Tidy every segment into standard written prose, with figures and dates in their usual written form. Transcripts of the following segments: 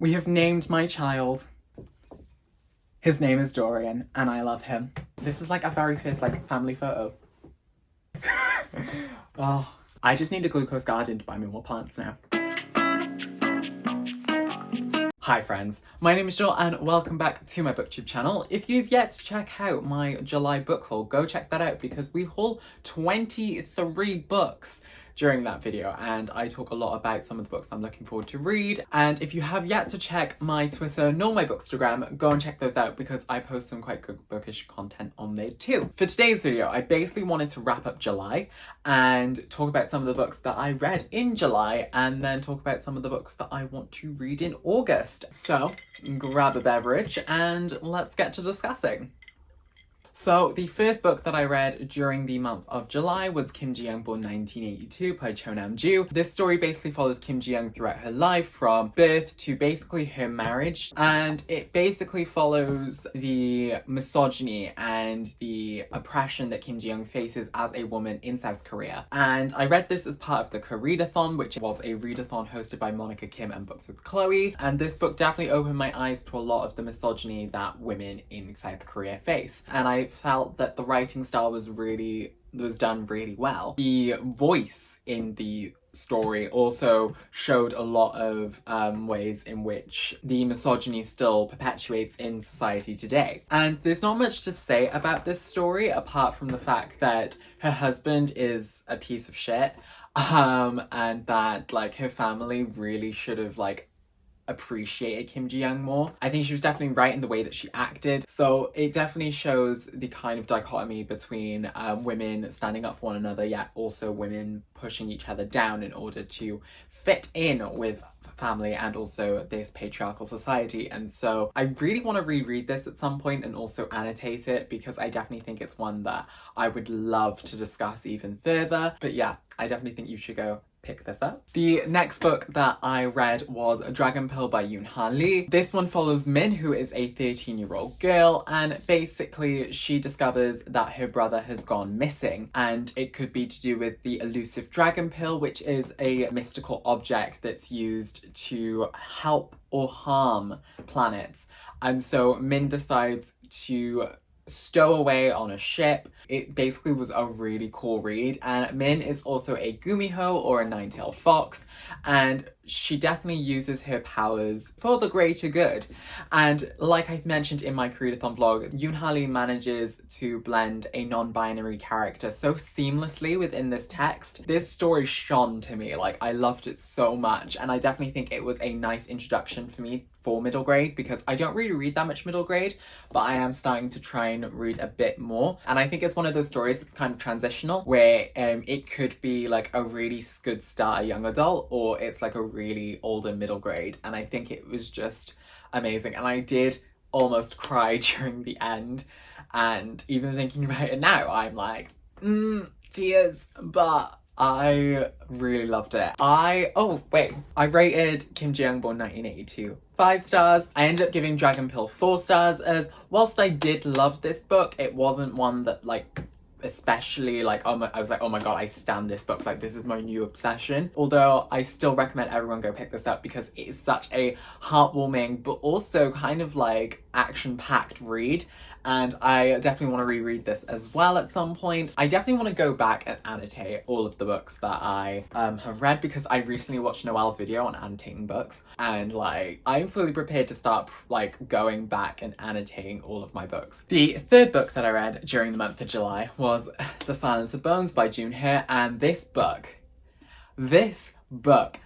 We have named my child. His name is Dorian, and I love him. This is like our very first like family photo. Oh, I just need a glucose garden to buy me more plants now. Hi friends, my name is Joel and welcome back to my booktube channel. If you've yet to check out my July book haul, go check that out because we haul 23 books during that video and I talk a lot about some of the books I'm looking forward to read. And if you have yet to check my Twitter nor my Bookstagram, go and check those out because I post some quite good bookish content on there too. For today's video, I basically wanted to wrap up July and talk about some of the books that I read in July and then talk about some of the books that I want to read in August. So grab a beverage and let's get to discussing. So the first book that I read during the month of July was Kim Ji-young Born 1982 by Cho Nam-ju. This story basically follows Kim Ji-young throughout her life from birth to basically her marriage, and it basically follows the misogyny and the oppression that Kim Ji-young faces as a woman in South Korea. And I read this as part of the Koreadathon, which was a readathon hosted by Monica Kim and Books with Chloe, and this book definitely opened my eyes to a lot of the misogyny that women in South Korea face. And I felt that the writing style was done really well. The voice in the story also showed a lot of ways in which the misogyny still perpetuates in society today. And there's not much to say about this story apart from the fact that her husband is a piece of shit, and that like her family really should have like appreciated Kim Ji-young more. I think she was definitely right in the way that she acted. So it definitely shows the kind of dichotomy between women standing up for one another, yet also women pushing each other down in order to fit in with family and also this patriarchal society. And so I really want to reread this at some point and also annotate it because I definitely think it's one that I would love to discuss even further. But yeah, I definitely think you should go pick this up. The next book that I read was Dragon Pill by Yoon-ha Lee. This one follows Min, who is a 13-year-old girl, and basically she discovers that her brother has gone missing, and it could be to do with the elusive dragon pill, which is a mystical object that's used to help or harm planets. And so Min decides to stow away on a ship. It basically was a really cool read, and Min is also a gumiho or a nine-tailed fox, and she definitely uses her powers for the greater good. And like I mentioned in my Koreadathon vlog, Yoon-ha Lee manages to blend a non-binary character so seamlessly within this text. This story shone to me, like I loved it so much, and I definitely think it was a nice introduction for me for middle grade because I don't really read that much middle grade, but I am starting to try and read a bit more. And I think it's one of those stories that's kind of transitional where it could be like a really good start young adult or it's like a really older middle grade, and I think it was just amazing. And I did almost cry during the end, and even thinking about it now I'm like tears, but I really loved it. I rated Kim Ji-young Born 1982 5 stars. I ended up giving Dragon Pill 4 stars, as whilst I did love this book, it wasn't one that like especially like I was like, oh my god, I stan this book, like this is my new obsession. Although I still recommend everyone go pick this up because it is such a heartwarming but also kind of like action-packed read, and I definitely want to reread this as well at some point. I definitely want to go back and annotate all of the books that I have read because I recently watched Noelle's video on annotating books, and like I'm fully prepared to start like going back and annotating all of my books. The third book that I read during the month of July was The Silence of Bones by Junhee, and this book.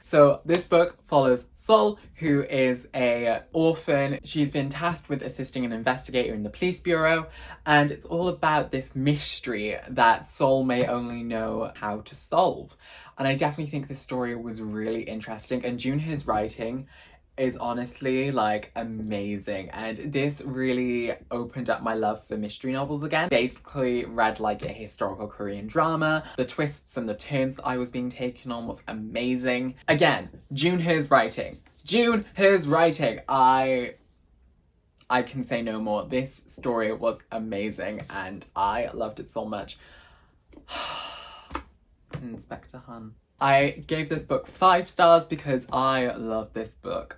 So this book follows Sol, who is a orphan. She's been tasked with assisting an investigator in the police bureau, and it's all about this mystery that Sol may only know how to solve. And I definitely think this story was really interesting, and Junhee's writing is honestly like amazing, and this really opened up my love for mystery novels again. Basically read like a historical Korean drama. The twists and the turns that I was being taken on was amazing. Again, Junhee's writing. I can say no more. This story was amazing and I loved it so much. Inspector Han. I gave this book 5 stars because I love this book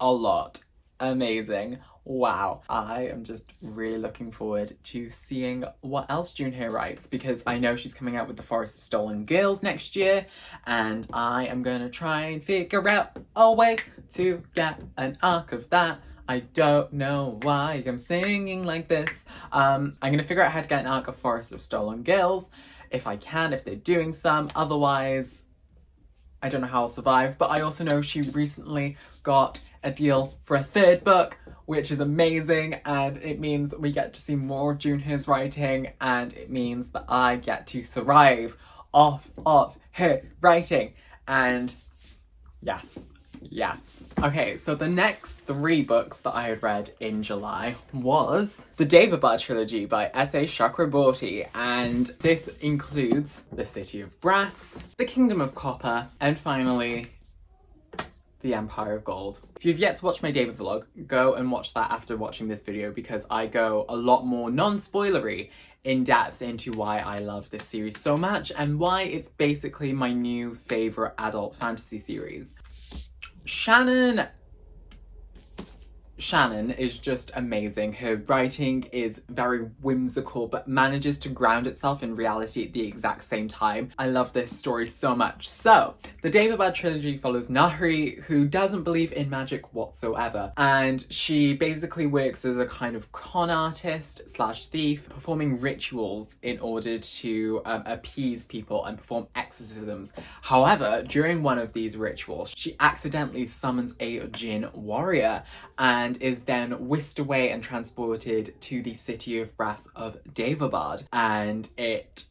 a lot. Amazing. Wow. I am just really looking forward to seeing what else Junho writes, because I know she's coming out with The Forest of Stolen Girls next year, and I am gonna try and figure out a way to get an arc of that. I don't know why I'm singing like this. I'm gonna figure out how to get an arc of Forest of Stolen Girls, if I can, if they're doing some. Otherwise, I don't know how I'll survive. But I also know she recently got a deal for a third book, which is amazing, and it means we get to see more of Junho's writing, and it means that I get to thrive off of her writing. And yes. Yes. Okay, so the next 3 books that I had read in July was the David Bar Trilogy by S.A. Chakraborty, and this includes The City of Brass, The Kingdom of Copper, and finally, The Empire of Gold. If you've yet to watch my David vlog, go and watch that after watching this video, because I go a lot more non-spoilery in depth into why I love this series so much and why it's basically my new favourite adult fantasy series. Shannon is just amazing. Her writing is very whimsical but manages to ground itself in reality at the exact same time. I love this story so much. So, the David Bar Trilogy follows Nahri, who doesn't believe in magic whatsoever, and she basically works as a kind of con artist slash thief, performing rituals in order to appease people and perform exorcisms. However, during one of these rituals, she accidentally summons a Jinn warrior, and is then whisked away and transported to the city of brass of Davabad, and it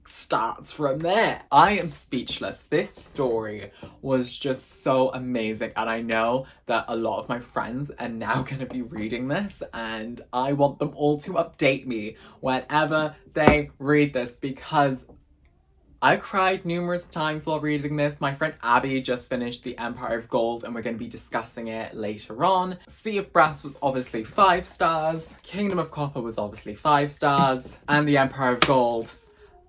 starts from there. I am speechless. This story was just so amazing, and I know that a lot of my friends are now going to be reading this, and I want them all to update me whenever they read this, because I cried numerous times while reading this. My friend Abby just finished The Empire of Gold, and we're going to be discussing it later on. Sea of Brass was obviously 5 stars, Kingdom of Copper was obviously 5 stars, and The Empire of Gold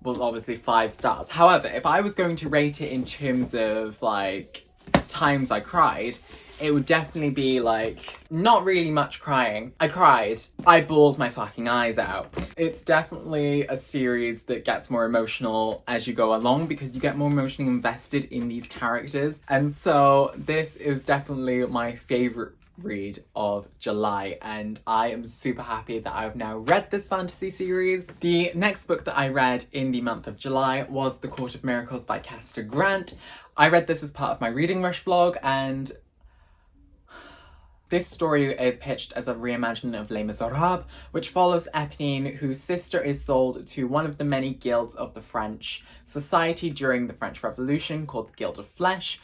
was obviously 5 stars. However, if I was going to rate it in terms of, like, times I cried, it would definitely be, like, not really much crying. I cried. I bawled my fucking eyes out. It's definitely a series that gets more emotional as you go along, because you get more emotionally invested in these characters. And so this is definitely my favourite read of July, and I am super happy that I've now read this fantasy series. The next book that I read in the month of July was The Court of Miracles by Kester Grant. I read this as part of my Reading Rush vlog, and this story is pitched as a reimagining of Les Miserables, which follows Eponine, whose sister is sold to one of the many guilds of the French society during the French Revolution, called the Guild of Flesh.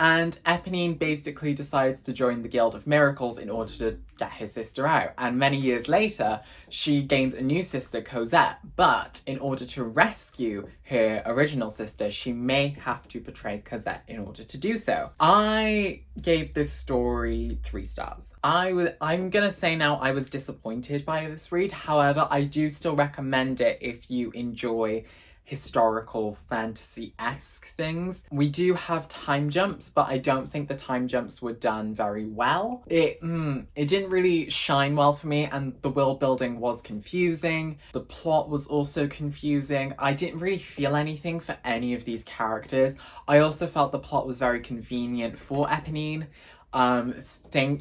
And Eponine basically decides to join the Guild of Miracles in order to get her sister out. And many years later, she gains a new sister, Cosette. But in order to rescue her original sister, she may have to betray Cosette in order to do so. I gave this story 3 stars. I'm gonna say now I was disappointed by this read. However, I do still recommend it if you enjoy historical fantasy-esque things. We do have time jumps, but I don't think the time jumps were done very well. It didn't really shine well for me, and the world building was confusing. The plot was also confusing. I didn't really feel anything for any of these characters. I also felt the plot was very convenient for Eponine.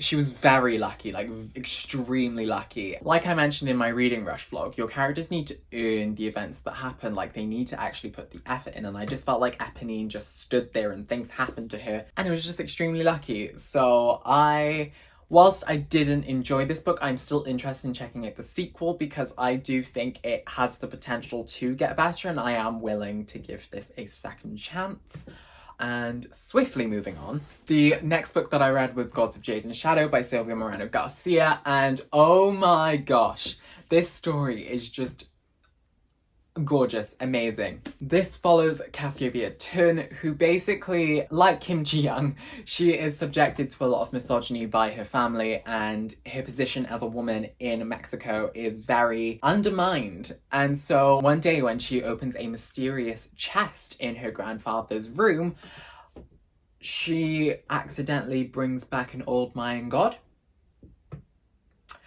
She was very lucky, like extremely lucky. Like I mentioned in my Reading Rush vlog, your characters need to earn the events that happen, like they need to actually put the effort in, and I just felt like Eponine just stood there and things happened to her, and it was just extremely lucky. So whilst I didn't enjoy this book, I'm still interested in checking out the sequel, because I do think it has the potential to get better, and I am willing to give this a second chance. And swiftly moving on, the next book that I read was Gods of Jade and Shadow by Silvia Moreno Garcia, and oh my gosh, this story is just gorgeous, amazing. This follows Cassiopeia Tun, who basically, like Kim Ji-young, she is subjected to a lot of misogyny by her family, and her position as a woman in Mexico is very undermined. And so one day when she opens a mysterious chest in her grandfather's room, she accidentally brings back an old Mayan god.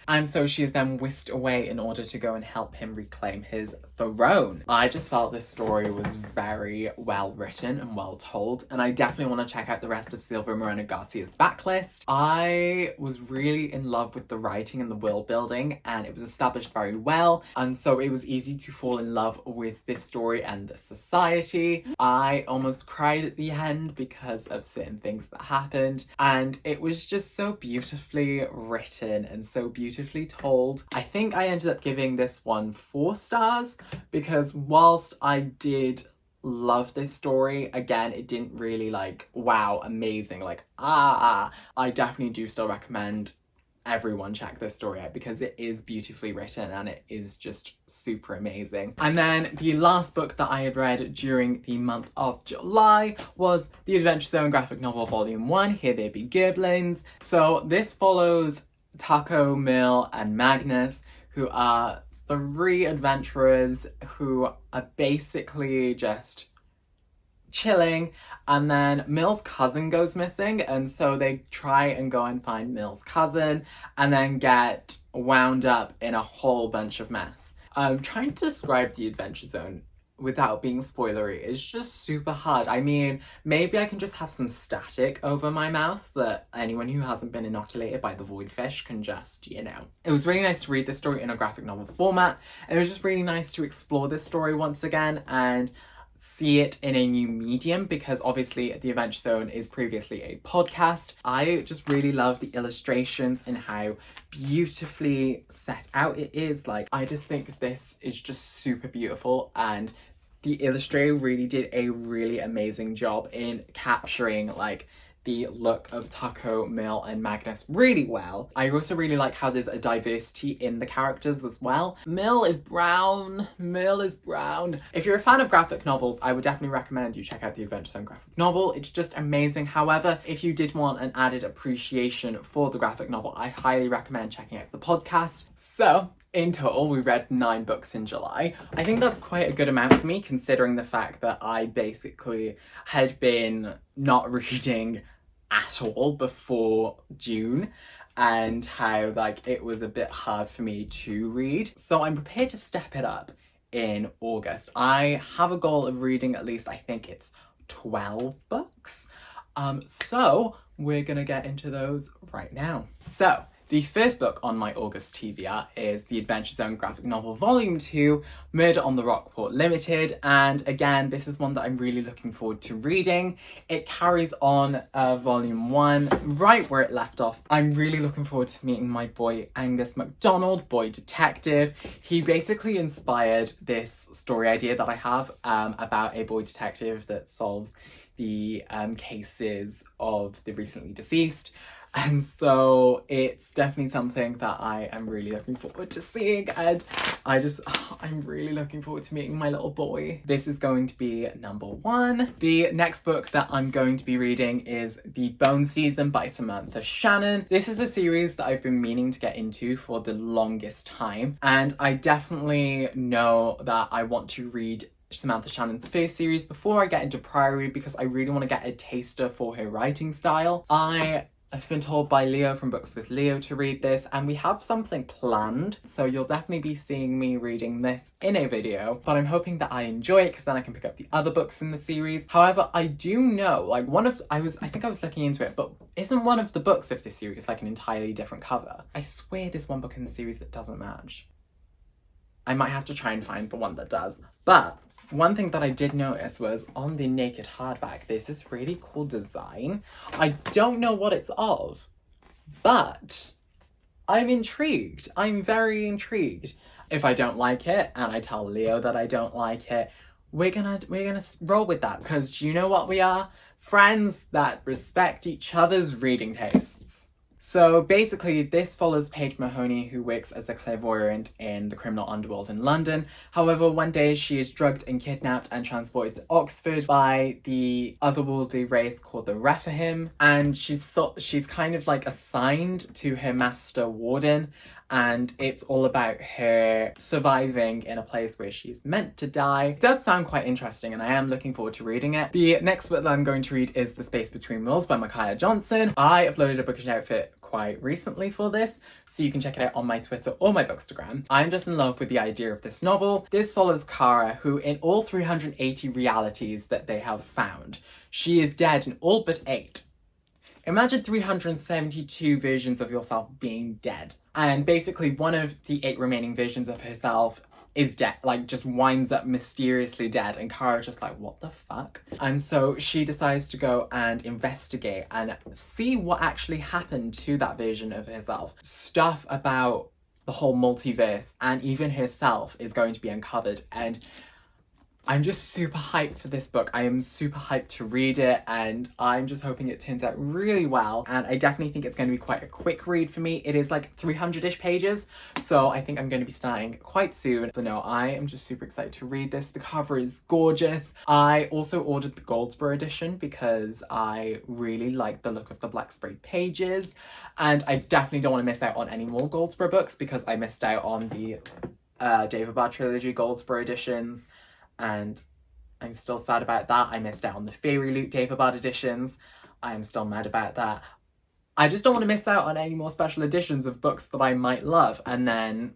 And so she is then whisked away in order to go and help him reclaim his throne. I just felt this story was very well written and well told, and I definitely want to check out the rest of Silvia Moreno Garcia's backlist. I was really in love with the writing and the world building, and it was established very well, and so it was easy to fall in love with this story and the society. I almost cried at the end because of certain things that happened, and it was just so beautifully written and so beautifully told. I think I ended up giving this one 4 stars because whilst I did love this story, again, it didn't really like, wow, amazing, like, I definitely do still recommend everyone check this story out because it is beautifully written and it is just super amazing. And then the last book that I had read during the month of July was the Adventure Zone graphic novel volume 1, Here They Be Gerblings. So this follows Taco, Mill and Magnus, who are 3 adventurers who are basically just chilling, and then Mill's cousin goes missing, and so they try and go and find Mill's cousin and then get wound up in a whole bunch of mess. Trying to describe the Adventure Zone without being spoilery is just super hard. I mean, maybe I can just have some static over my mouth that anyone who hasn't been inoculated by the void fish can just, you know. It was really nice to read this story in a graphic novel format, and it was just really nice to explore this story once again and see it in a new medium, because obviously The Adventure Zone is previously a podcast. I just really love the illustrations and how beautifully set out it is. Like, I just think this is just super beautiful, and the illustrator really did a really amazing job in capturing like the look of Taco, Mill and Magnus really well. I also really like how there's a diversity in the characters as well. Mill is brown. If you're a fan of graphic novels, I would definitely recommend you check out the Adventure Zone graphic novel. It's just amazing. However, if you did want an added appreciation for the graphic novel, I highly recommend checking out the podcast. So, in total, we read 9 books in July. I think that's quite a good amount for me, considering the fact that I basically had been not reading at all before June, and how like it was a bit hard for me to read. So I'm prepared to step it up in August. I have a goal of reading at least, I think it's 12 books. So we're gonna get into those right now. So the first book on my August TBR is the Adventure Zone graphic novel volume 2, Murder on the Rockport Limited, and again, this is one that I'm really looking forward to reading. It carries on volume 1 right where it left off. I'm really looking forward to meeting my boy Angus MacDonald, boy detective. He basically inspired this story idea that I have about a boy detective that solves the cases of the recently deceased. And so it's definitely something that I am really looking forward to seeing, and I'm really looking forward to meeting my little boy. This is going to be number 1. The next book that I'm going to be reading is The Bone Season by Samantha Shannon. This is a series that I've been meaning to get into for the longest time, and I definitely know that I want to read Samantha Shannon's first series before I get into Priory, because I really want to get a taster for her writing style. I've been told by Leo from Books with Leo to read this, and we have something planned, so you'll definitely be seeing me reading this in a video, but I'm hoping that I enjoy it because then I can pick up the other books in the series. However, I do know, like, I think I was looking into it, but isn't one of the books of this series like an entirely different cover? I swear there's one book in the series that doesn't match. I might have to try and find the one that does, but one thing that I did notice was on the naked hardback, there's this really cool design. I don't know what it's of, but I'm intrigued. I'm very intrigued. If I don't like it, and I tell Leo that I don't like it, we're gonna roll with that, because you know what we are? Friends that respect each other's reading tastes. So basically, this follows Paige Mahoney, who works as a clairvoyant in the criminal underworld in London. However, one day she is drugged and kidnapped and transported to Oxford by the otherworldly race called the Rephaim, and she's kind of like assigned to her master warden, and it's all about her surviving in a place where she's meant to die. It does sound quite interesting, and I am looking forward to reading it. The next book that I'm going to read is The Space Between Worlds by Micaiah Johnson. I uploaded a bookish outfit quite recently for this, so you can check it out on my Twitter or my Bookstagram. I'm just in love with the idea of this novel. This follows Kara, who in all 380 realities that they have found, she is dead in all but 8. Imagine 372 versions of yourself being dead. And basically one of the 8 remaining versions of herself is dead, like just winds up mysteriously dead, and Kara's just like, what the fuck? And so she decides to go and investigate and see what actually happened to that version of herself. Stuff about the whole multiverse and even herself is going to be uncovered, and I'm just super hyped for this book. I am super hyped to read it, and I'm just hoping it turns out really well. And I definitely think it's going to be quite a quick read for me. It is like 300-ish pages, so I think I'm going to be starting quite soon. But no, I am just super excited to read this. The cover is gorgeous. I also ordered the Goldsboro edition because I really like the look of the black sprayed pages, and I definitely don't want to miss out on any more Goldsboro books because I missed out on the David Bar Trilogy Goldsboro editions, and I'm still sad about that. I missed out on the Fairy Loot David Bard editions. I am still mad about that. I just don't want to miss out on any more special editions of books that I might love. And then,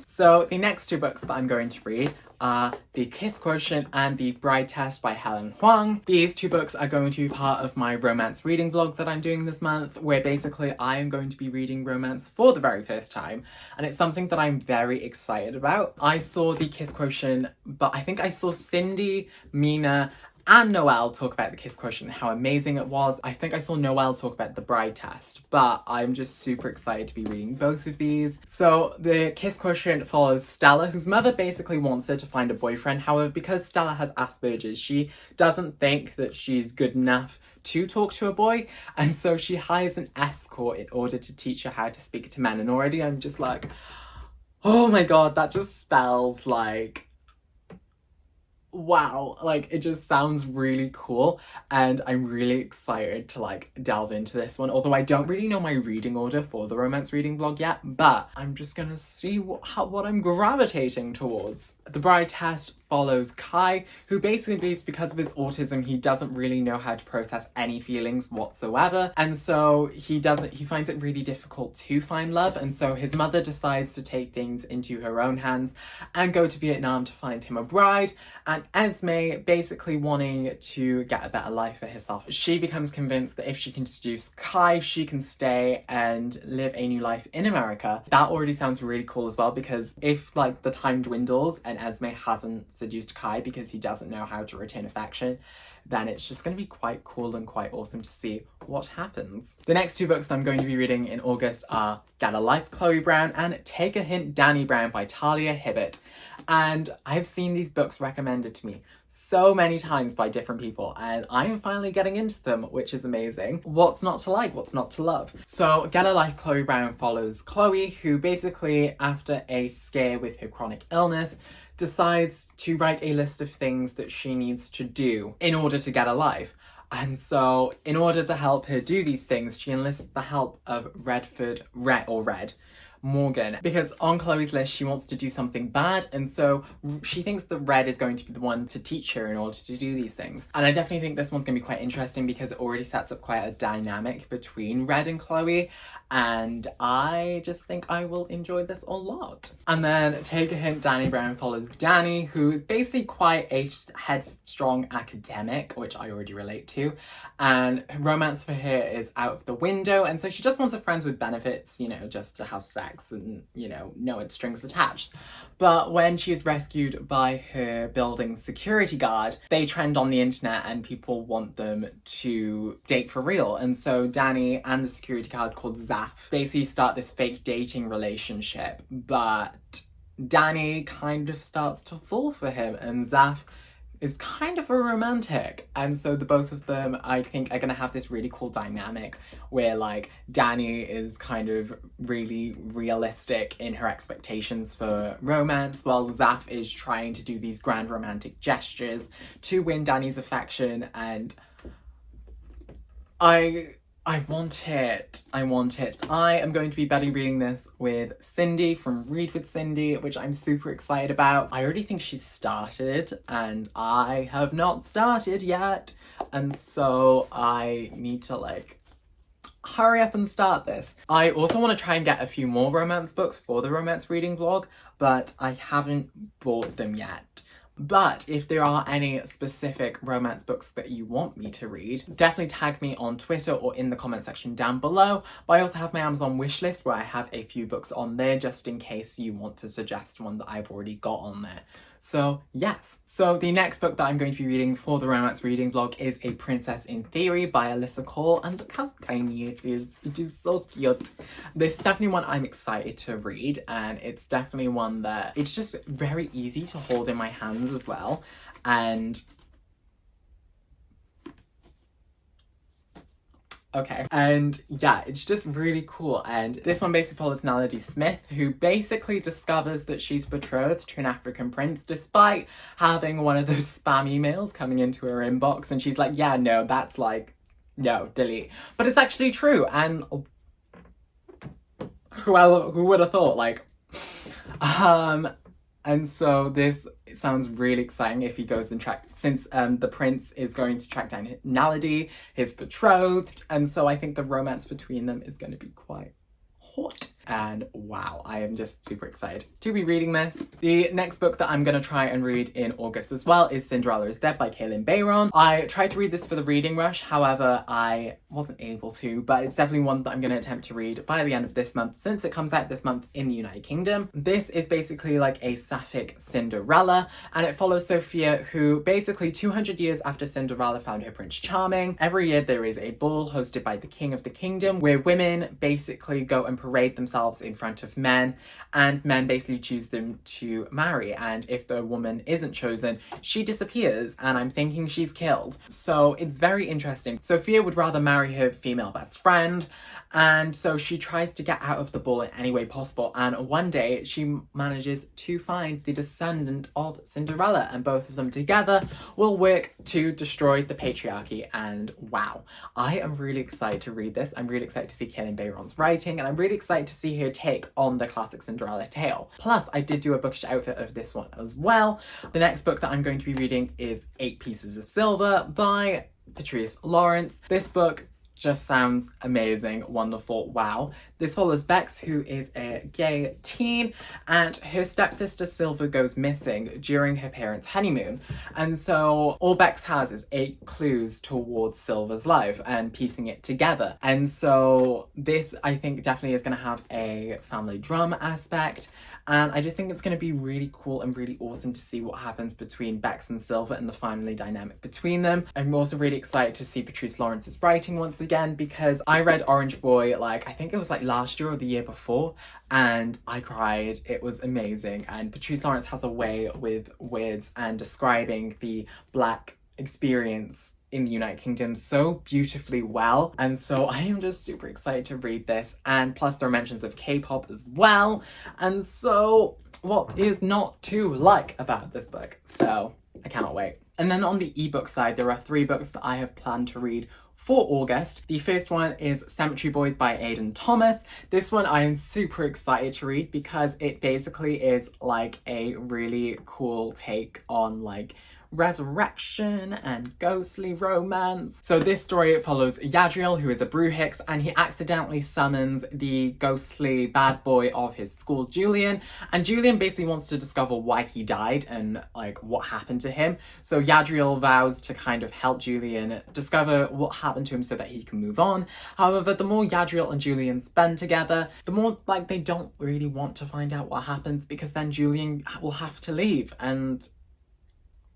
so the next 2 books that I'm going to read are The Kiss Quotient and The Bride Test by Helen Huang. These 2 books are going to be part of my romance reading vlog that I'm doing this month, where basically I am going to be reading romance for the very first time, and it's something that I'm very excited about. I saw The Kiss Quotient, but I think I saw Cindy, Mina, and Noelle talk about The Kiss Quotient and how amazing it was. I think I saw Noelle talk about The Bride Test, but I'm just super excited to be reading both of these. So The Kiss Quotient follows Stella, whose mother basically wants her to find a boyfriend. However, because Stella has Asperger's, she doesn't think that she's good enough to talk to a boy, and so she hires an escort in order to teach her how to speak to men. And already I'm just like, oh my god, that just spells like, wow, like it just sounds really cool, and I'm really excited to like delve into this one, although I don't really know my reading order for the romance reading vlog yet, but I'm just gonna see what I'm gravitating towards. The Bride Test follows Kai, who basically believes because of his autism he doesn't really know how to process any feelings whatsoever, and so he finds it really difficult to find love, and so his mother decides to take things into her own hands and go to Vietnam to find him a bride. And Esme, basically wanting to get a better life for herself, she becomes convinced that if she can seduce Kai, she can stay and live a new life in America. That already sounds really cool as well, because if like the time dwindles and Esme hasn't seduced Kai because he doesn't know how to return affection, then it's just going to be quite cool and quite awesome to see what happens. The next 2 books I'm going to be reading in August are Get a Life, Chloe Brown, and Take a Hint, Danny Brown by Talia Hibbert. And I've seen these books recommended to me so many times by different people, and I am finally getting into them, which is amazing. What's not to like? What's not to love? So Get a Life, Chloe Brown follows Chloe, who basically, after a scare with her chronic illness, decides to write a list of things that she needs to do in order to get a life. And so in order to help her do these things, she enlists the help of Red Morgan, because on Chloe's list she wants to do something bad, and so she thinks that Red is going to be the one to teach her in order to do these things. And I definitely think this one's going to be quite interesting because it already sets up quite a dynamic between Red and Chloe, and I just think I will enjoy this a lot. And then Take a Hint, Danny Brown follows Danny, who is basically quite a headstrong academic, which I already relate to, and romance for her is out of the window, and so she just wants a friends with benefits, you know, just to have sex and, you know, no strings attached. But when she is rescued by her building's security guard, they trend on the internet and people want them to date for real. And so Danny and the security guard called Zaf basically start this fake dating relationship, but Danny kind of starts to fall for him, and Zaf is kind of a romantic, and so the both of them I think are gonna have this really cool dynamic where like Danny is kind of really realistic in her expectations for romance, while Zaf is trying to do these grand romantic gestures to win Danny's affection, and I want it. I want it. I am going to be buddy reading this with Cindy from Read with Cindy, which I'm super excited about. I already think she's started and I have not started yet. And so I need to like hurry up and start this. I also want to try and get a few more romance books for the romance reading vlog, but I haven't bought them yet. But if there are any specific romance books that you want me to read, definitely tag me on Twitter or in the comment section down below. But I also have my Amazon wishlist where I have a few books on there just in case you want to suggest one that I've already got on there. So yes. So the next book that I'm going to be reading for the romance reading vlog is A Princess in Theory by Alyssa Cole, and look how tiny it is. It is so cute. This is definitely one I'm excited to read, and it's definitely one that it's just very easy to hold in my hands as well. And okay. And yeah, it's just really cool. And this one basically follows Naledi Smith, who basically discovers that she's betrothed to an African prince despite having one of those spam emails coming into her inbox. And she's like, yeah, no, that's like, no, delete. But it's actually true. And who would have thought, like, and so this sounds really exciting if he goes and since the prince is going to track down Naledi, his betrothed, and so I think the romance between them is going to be quite hot. And wow, I am just super excited to be reading this. The next book that I'm going to try and read in August as well is Cinderellas Death by Kaylin Bayron. I tried to read this for the reading rush, however I wasn't able to, but it's definitely one that I'm going to attempt to read by the end of this month since it comes out this month in the United Kingdom. This is basically like a sapphic Cinderella, and it follows Sophia, who basically 200 years after Cinderella found her Prince Charming, every year there is a ball hosted by the King of the Kingdom where women basically go and parade themselves in front of men, and men basically choose them to marry, and if the woman isn't chosen, she disappears, and I'm thinking she's killed. So it's very interesting. Sophia would rather marry her female best friend, and so she tries to get out of the ball in any way possible, and one day she manages to find the descendant of Cinderella, and both of them together will work to destroy the patriarchy. And wow, I am really excited to read this. I'm really excited to see Kaylin Bayron's writing, and I'm really excited to see her take on the classic Cinderella tale. Plus, I did do a bookish outfit of this one as well. The next book that I'm going to be reading is 8 Pieces of Silver by Patrice Lawrence. This book just sounds amazing, wonderful, wow. This follows Bex, who is a gay teen, and her stepsister Silver goes missing during her parents' honeymoon. And so all Bex has is 8 clues towards Silver's life and piecing it together. And so this, I think, definitely is going to have a family drama aspect. And I just think it's going to be really cool and really awesome to see what happens between Bex and Silver and the family dynamic between them. I'm also really excited to see Patrice Lawrence's writing once again, because I read Orange Boy, like, I think it was like last year or the year before, and I cried. It was amazing. And Patrice Lawrence has a way with words and describing the Black experience in the United Kingdom so beautifully well, and so I am just super excited to read this. And plus there are mentions of K-pop as well, and so what is not to like about this book? So I cannot wait. And then on the ebook side, there are 3 books that I have planned to read for August. The first one is Cemetery Boys by Aidan Thomas. This one I am super excited to read because it basically is like a really cool take on like resurrection and ghostly romance. So this story follows Yadriel, who is a Brujix, and he accidentally summons the ghostly bad boy of his school, Julian, and Julian basically wants to discover why he died and like what happened to him. So Yadriel vows to kind of help Julian discover what happened to him so that he can move on. However, the more Yadriel and Julian spend together, the more like they don't really want to find out what happens, because then Julian will have to leave, and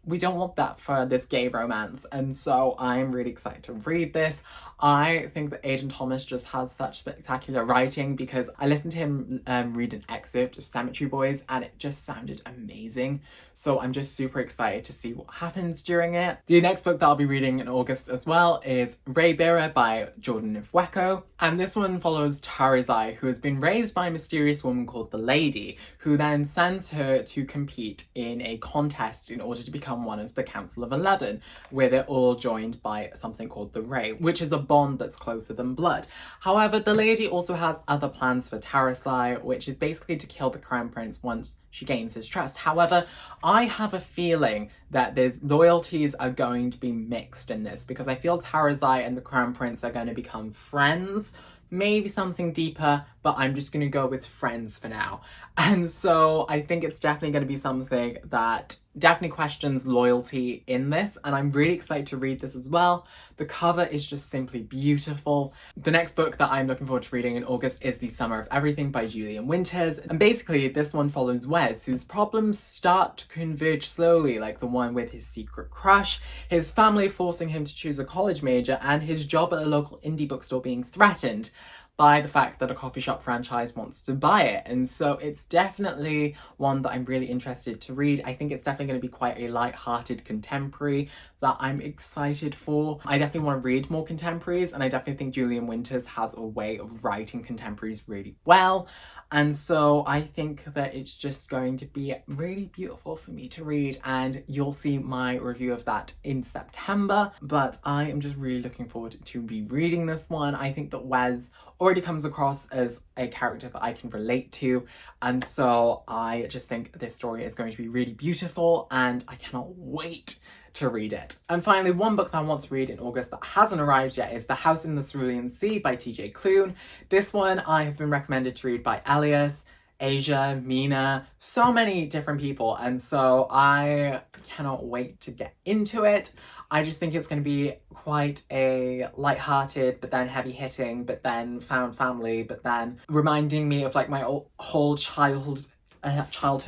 we don't want that for this gay romance. And so I'm really excited to read this. I think that Aidan Thomas just has such spectacular writing, because I listened to him read an excerpt of Cemetery Boys and it just sounded amazing. So I'm just super excited to see what happens during it. The next book that I'll be reading in August as well is Ray Bearer by Jordan Nweko. And this one follows Tarizai, who has been raised by a mysterious woman called the Lady, who then sends her to compete in a contest in order to become one of the Council of 11, where they're all joined by something called the Ray, which is a bond that's closer than blood. However, the Lady also has other plans for Tarizai, which is basically to kill the Crown Prince once she gains his trust. However, I have a feeling that there's loyalties are going to be mixed in this, because I feel Tarizai and the Crown Prince are going to become friends, maybe something deeper, but I'm just going to go with friends for now. And so I think it's definitely going to be something that definitely questions loyalty in this, and I'm really excited to read this as well. The cover is just simply beautiful. The next book that I'm looking forward to reading in August is The Summer of Everything by Julian Winters, and basically this one follows Wes, whose problems start to converge slowly, like the one with his secret crush, his family forcing him to choose a college major, and his job at a local indie bookstore being threatened by the fact that a coffee shop franchise wants to buy it. And so it's definitely one that I'm really interested to read. I think it's definitely going to be quite a light-hearted contemporary that I'm excited for. I definitely want to read more contemporaries, and I definitely think Julian Winters has a way of writing contemporaries really well. And so I think that it's just going to be really beautiful for me to read, and you'll see my review of that in September. But I am just really looking forward to be reading this one. I think that Wes already comes across as a character that I can relate to, and so I just think this story is going to be really beautiful, and I cannot wait to read it. And finally, one book that I want to read in August that hasn't arrived yet is The House in the Cerulean Sea by TJ Klune. This one I have been recommended to read by Elias, Asia, Mina, so many different people, and so I cannot wait to get into it. I just think it's going to be quite a light-hearted, but then heavy-hitting, but then found family, but then reminding me of like my whole childhood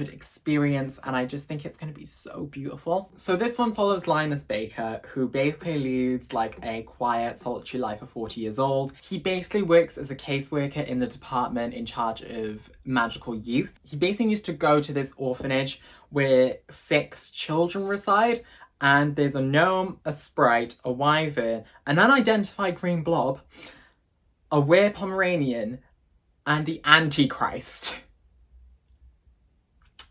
experience, and I just think it's going to be so beautiful. So this one follows Linus Baker, who basically leads like a quiet, solitary life of 40 years old. He basically works as a caseworker in the department in charge of magical youth. He basically used to go to this orphanage where 6 children reside, and there's a gnome, a sprite, a wyvern, an unidentified green blob, a were Pomeranian, and the Antichrist.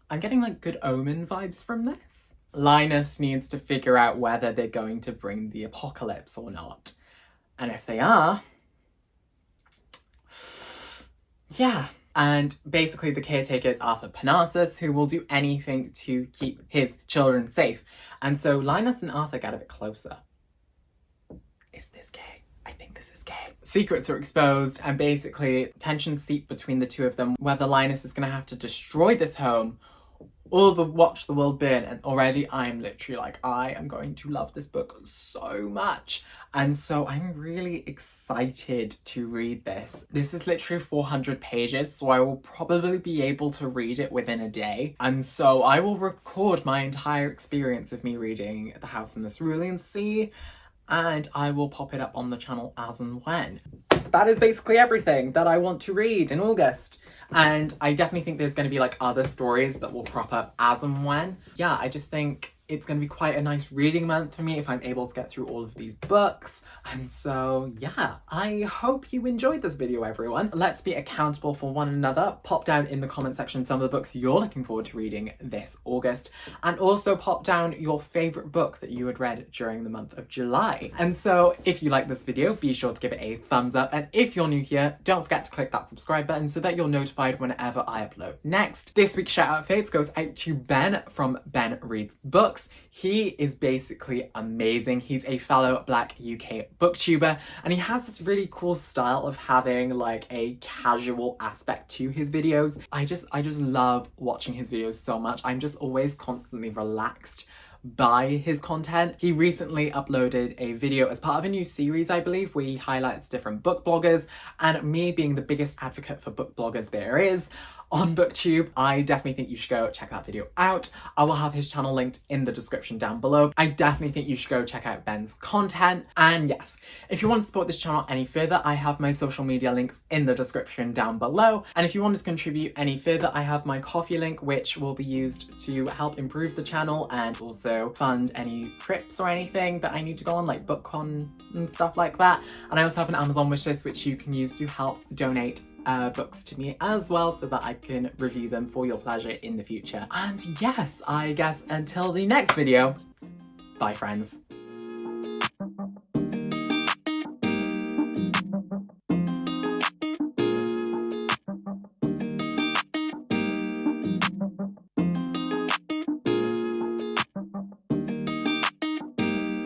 I'm getting like Good Omen vibes from this. Linus needs to figure out whether they're going to bring the apocalypse or not. And if they are, yeah. And basically the caretaker is Arthur Panarsis, who will do anything to keep his children safe. And so Linus and Arthur get a bit closer. Is this gay? I think this is gay. Secrets are exposed, and basically tensions seep between the two of them, whether Linus is going to have to destroy this home or watch the world burn. And already I'm literally like, I am going to love this book so much. And so I'm really excited to read this. This is literally 400 pages, so I will probably be able to read it within a day. And so I will record my entire experience of me reading The House in the Cerulean Sea, and I will pop it up on the channel as and when. That is basically everything that I want to read in August. And I definitely think there's going to be like other stories that will crop up as and when. Yeah, I just think it's going to be quite a nice reading month for me if I'm able to get through all of these books. And so yeah, I hope you enjoyed this video, everyone. Let's be accountable for one another. Pop down in the comment section some of the books you're looking forward to reading this August, and also pop down your favourite book that you had read during the month of July. And so if you like this video, be sure to give it a thumbs up, and if you're new here, don't forget to click that subscribe button so that you're notified whenever I upload next. This week's shout out fates goes out to Ben from Ben Reads Books. He is basically amazing. He's a fellow Black UK booktuber, and he has this really cool style of having like a casual aspect to his videos. I just love watching his videos so much. I'm just always constantly relaxed by his content. He recently uploaded a video as part of a new series, I believe, where he highlights different book bloggers, and me being the biggest advocate for book bloggers there is, on BookTube. I definitely think you should go check that video out. I will have his channel linked in the description down below. I definitely think you should go check out Ben's content. And yes, if you want to support this channel any further, I have my social media links in the description down below. And if you want to contribute any further, I have my Ko-fi link, which will be used to help improve the channel and also fund any trips or anything that I need to go on, like BookCon and stuff like that. And I also have an Amazon wishlist, which you can use to help donate books to me as well, so that I can review them for your pleasure in the future. And yes, I guess until the next video, bye friends.